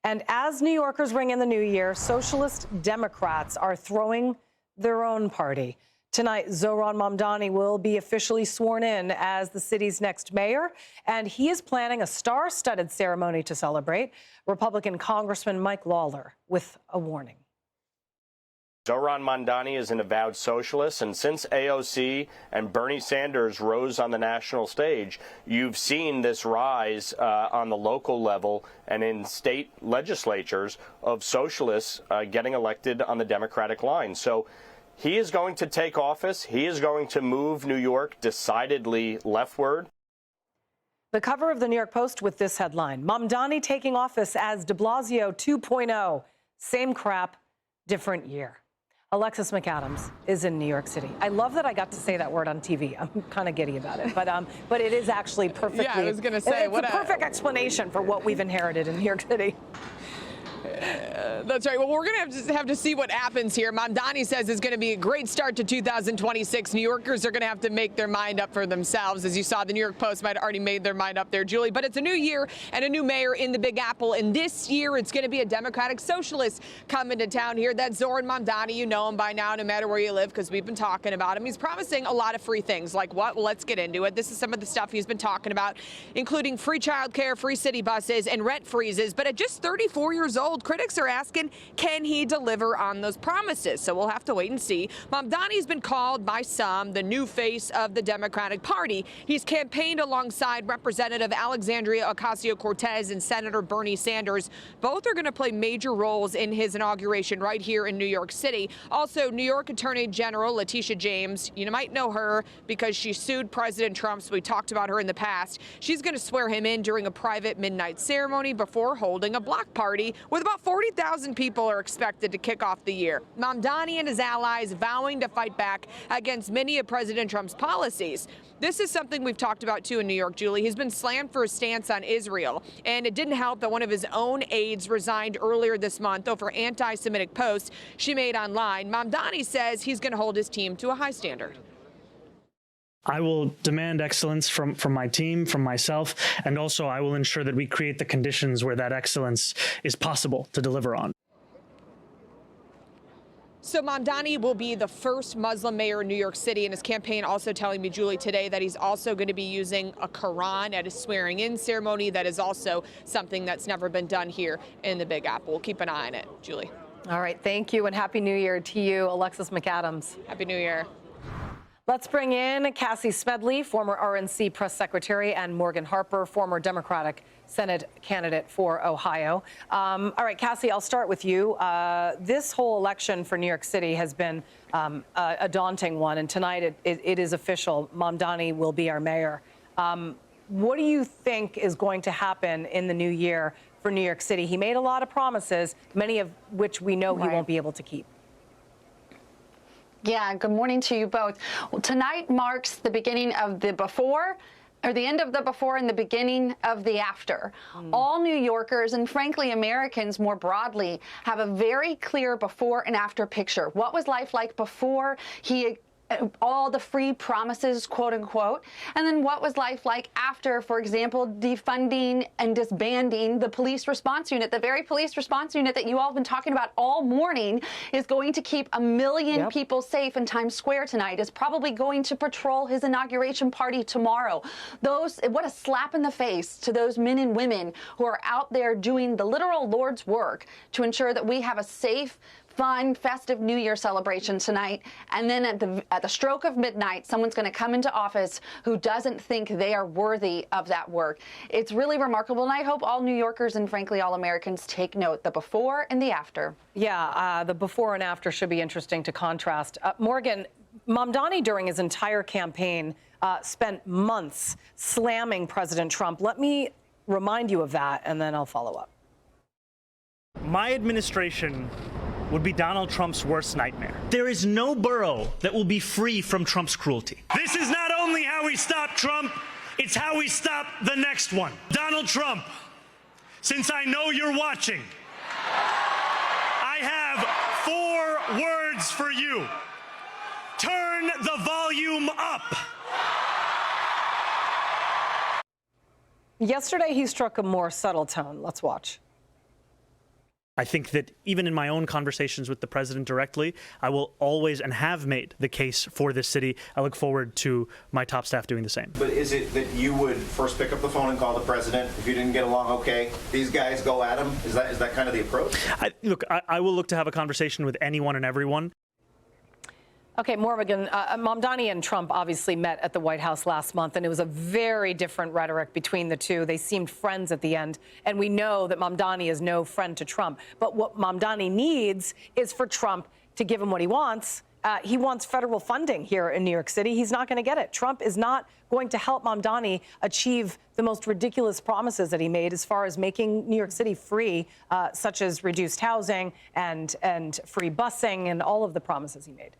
And as New Yorkers ring in the new year, socialist Democrats are throwing their own party. Tonight, Zohran Mamdani will be officially sworn in as the city's next mayor, and he is planning a star-studded ceremony to celebrate. Republican Congressman Mike Lawler with a warning. Zohran Mamdani is an avowed socialist, and since AOC and Bernie Sanders rose on the national stage, you've seen this rise on the local level and in state legislatures of socialists getting elected on the Democratic line. So he is going to take office. He is going to move New York decidedly leftward. The cover of the New York Post with this headline: Mamdani taking office as de Blasio 2.0. Same crap, different year. Alexis McAdams is in New York City. I love that I got to say that word on TV. I'm kind of giddy about it, but it is actually perfectly. Yeah, I was going to say, it's a perfect explanation for what we've inherited in New York City. That's right. Well, we're going to have to see what happens here. Mamdani says it's going to be a great start to 2026. New Yorkers are going to have to make their mind up for themselves. As you saw, the New York Post might have already made their mind up there, Julie. But it's a new year and a new mayor in the Big Apple. And this year, it's going to be a Democratic socialist coming to town here. That's Zohran Mamdani. You know him by now, no matter where you live, because we've been talking about him. He's promising a lot of free things. Like what? Well, let's get into it. This is some of the stuff he's been talking about, including free childcare, free city buses, and rent freezes. But at just 34 years old, critics are asking, can he deliver on those promises? So we'll have to wait and see. Mamdani's been called by some the new face of the Democratic Party. He's campaigned alongside Representative Alexandria Ocasio-Cortez and Senator Bernie Sanders. Both are going to play major roles in his inauguration right here in New York City. Also, New York Attorney General Letitia James, you might know her because she sued President Trump, so we talked about her in the past. She's going to swear him in during a private midnight ceremony before holding a block party with about 40,000 people are expected to kick off the year. Mamdani and his allies vowing to fight back against many of President Trump's policies. This is something we've talked about, too, in New York, Julie. He's been slammed for his stance on Israel, and it didn't help that one of his own aides resigned earlier this month over anti-Semitic posts she made online. Mamdani says he's going to hold his team to a high standard. I will demand excellence from my team, from myself, and also I will ensure that we create the conditions where that excellence is possible to deliver on. So Mamdani will be the first Muslim mayor in New York City, and his campaign also telling me, Julie, today that he's also going to be using a Quran at his swearing-in ceremony. That is also something that's never been done here in the Big Apple. We'll keep an eye on it, Julie. All right, thank you, and Happy New Year to you, Alexis McAdams. Happy New Year. Let's bring in Cassie Smedley, former RNC press secretary, and Morgan Harper, former Democratic Senate candidate for Ohio. All right, Cassie, I'll start with you. This whole election for New York City has been a daunting one, and tonight it is official. Mamdani will be our mayor. What do you think is going to happen in the new year for New York City? He made a lot of promises, many of which we know he won't be able to keep. Yeah, good morning to you both. Well, tonight marks the beginning of the before, or the end of the before and the beginning of the after. All New Yorkers and frankly Americans more broadly have a very clear before and after picture. What was life like before he all the free promises, quote unquote, and then what was life like after, for example, defunding and disbanding the police response unit. The very police response unit that you all have been talking about all morning is going to keep 1 million people safe in Times Square tonight, is probably going to patrol his inauguration party tomorrow. What a slap in the face to those men and women who are out there doing the literal Lord's work to ensure that we have a safe, fun, festive New Year celebration tonight, and then at the stroke of midnight, someone's going to come into office who doesn't think they are worthy of that work. It's really remarkable, and I hope all New Yorkers and frankly all Americans take note, the before and the after. Yeah, the before and after should be interesting to contrast. Morgan, Mamdani during his entire campaign spent months slamming President Trump. Let me remind you of that, and then I'll follow up. My administration would be Donald Trump's worst nightmare. There is no borough that will be free from Trump's cruelty. This is not only how we stop Trump, it's how we stop the next one. Donald Trump, since I know you're watching, I have 4 words for you. Turn the volume up. Yesterday, he struck a more subtle tone. Let's watch. I think that even in my own conversations with the president directly, I will always and have made the case for this city. I look forward to my top staff doing the same. But is it that you would first pick up the phone and call the president if you didn't get along okay? These guys go at him? Is that kind of the approach? I will look to have a conversation with anyone and everyone. Okay, Morgan, Mamdani and Trump obviously met at the White House last month, and it was a very different rhetoric between the two. They seemed friends at the end, and we know that Mamdani is no friend to Trump. But what Mamdani needs is for Trump to give him what he wants. He wants federal funding here in New York City. He's not going to get it. Trump is not going to help Mamdani achieve the most ridiculous promises that he made as far as making New York City free, such as reduced housing and free busing and all of the promises he made.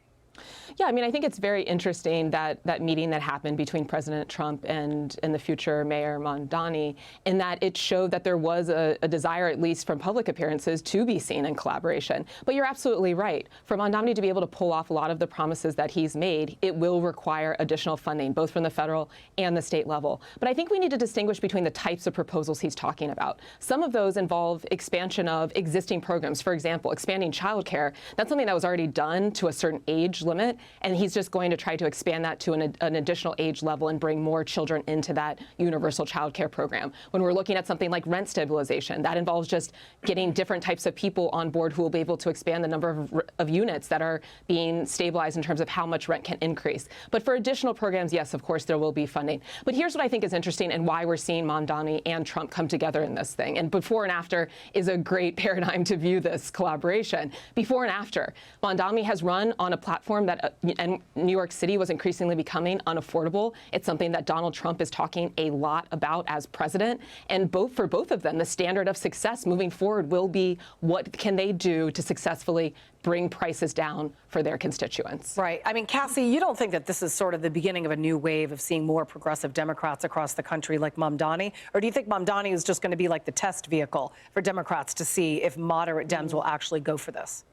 Yeah, I mean, I think it's very interesting that meeting that happened between President Trump and the future Mayor Mamdani, in that it showed that there was a desire, at least from public appearances, to be seen in collaboration. But you're absolutely right. For Mamdani to be able to pull off a lot of the promises that he's made, it will require additional funding, both from the federal and the state level. But I think we need to distinguish between the types of proposals he's talking about. Some of those involve expansion of existing programs. For example, expanding childcare. That's something that was already done to a certain age limit, and he's just going to try to expand that to an additional age level and bring more children into that universal child care program. When we're looking at something like rent stabilization, that involves just getting different types of people on board who will be able to expand the number of units that are being stabilized in terms of how much rent can increase. But for additional programs, yes, of course, there will be funding. But here's what I think is interesting and why we're seeing Mamdani and Trump come together in this thing. And before and after is a great paradigm to view this collaboration. Before and after, Mamdani has run on a platform that and New York City was increasingly becoming unaffordable. It's something that Donald Trump is talking a lot about as president. And for both of them, the standard of success moving forward will be what can they do to successfully bring prices down for their constituents. Right. I mean, Cassie, you don't think that this is sort of the beginning of a new wave of seeing more progressive Democrats across the country like Mamdani? Or do you think Mamdani is just going to be like the test vehicle for Democrats to see if moderate Dems will actually go for this?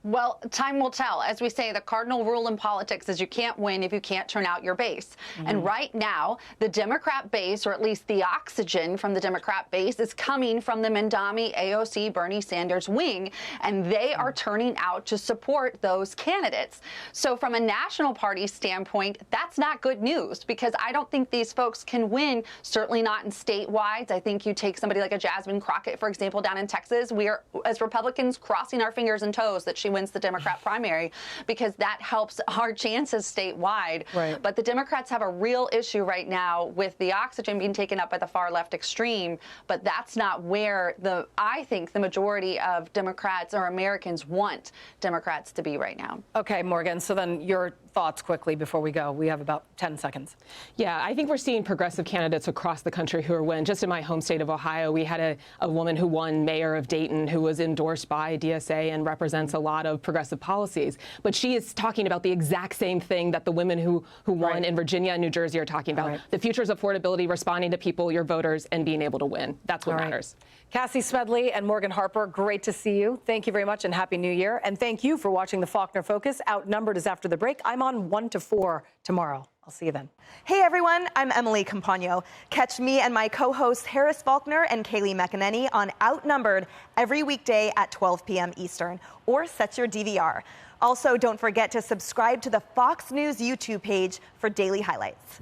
Well, time will tell. As we say, the cardinal rule in politics is you can't win if you can't turn out your base. And right now, the Democrat base, or at least the oxygen from the Democrat base, is coming from the Mamdani, AOC, Bernie Sanders wing, and they are turning out to support those candidates. So from a national party standpoint, that's not good news, because I don't think these folks can win, certainly not in statewide. I think you take somebody like a Jasmine Crockett, for example, down in Texas. We are, as Republicans, crossing our fingers and toes that she wins the Democrat primary, because that helps our chances statewide. Right. But the Democrats have a real issue right now with the oxygen being taken up by the far left extreme, but that's not where I think the majority of Democrats or Americans want Democrats to be right now. Okay, Morgan, so then your thoughts quickly before we go. We have about 10 seconds. Yeah, I think we're seeing progressive candidates across the country who are winning. Just in my home state of Ohio, we had a woman who won mayor of Dayton who was endorsed by DSA and represents a lot of progressive policies. But she is talking about the exact same thing that the women who won in Virginia and New Jersey are talking about. The future is affordability, responding to people, your voters, and being able to win. That's what matters. Cassie Smedley and Morgan Harper, great to see you. Thank you very much and Happy New Year. And thank you for watching the Faulkner Focus. Outnumbered is after the break. I'm on 1 to 4 tomorrow. I'll see you then. Hey everyone, I'm Emily Campagno. Catch me and my co-hosts Harris Faulkner and Kaylee McEnany on Outnumbered every weekday at 12 p.m. Eastern, or set your DVR. Also, don't forget to subscribe to the Fox News YouTube page for daily highlights.